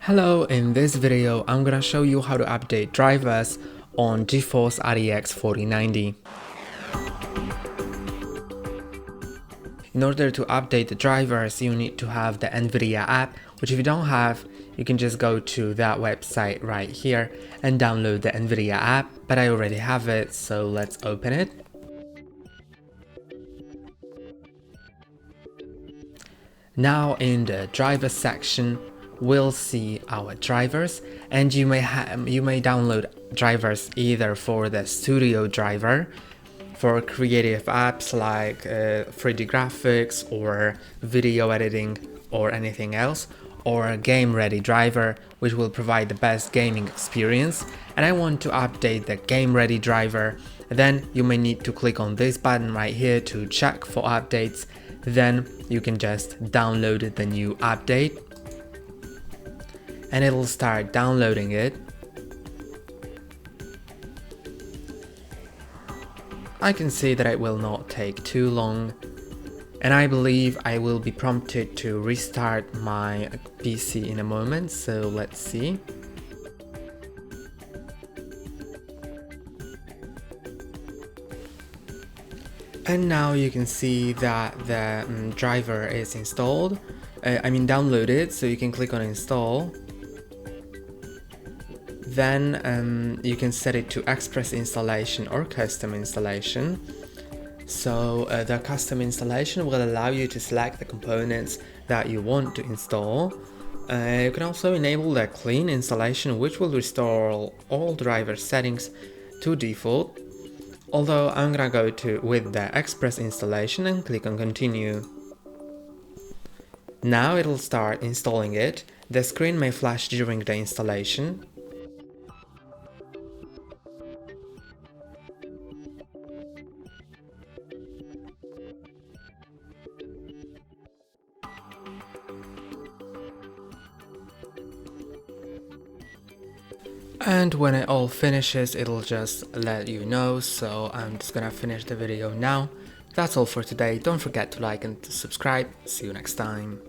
Hello, in this video I'm gonna show you how to update drivers on GeForce RTX 4090. In order to update the drivers, you need to have the Nvidia app, which if you don't have, you can just go to that website right here and download the Nvidia app, but I already have it, so let's open it. Now in the driver section, we'll see our drivers, and you may download drivers either for the studio driver for creative apps like 3D graphics or video editing or anything else, or a game ready driver which will provide the best gaming experience. And I want to update the game ready driver. Then you may need to click on this button right here to check for updates. Then you can just download the new update and it'll start downloading it. I can see that it will not take too long, and I believe I will be prompted to restart my PC in a moment, so let's see. And now you can see that the driver is installed, downloaded, so you can click on install. Then you can set it to express installation or custom installation. So the custom installation will allow you to select the components that you want to install. You can also enable the clean installation, which will restore all driver settings to default. Although I'm gonna go with the express installation and click on continue. Now it'll start installing it. The screen may flash during the installation. And when it all finishes, it'll just let you know, so I'm just gonna finish the video now. That's all for today. Don't forget to like and to subscribe. See you next time.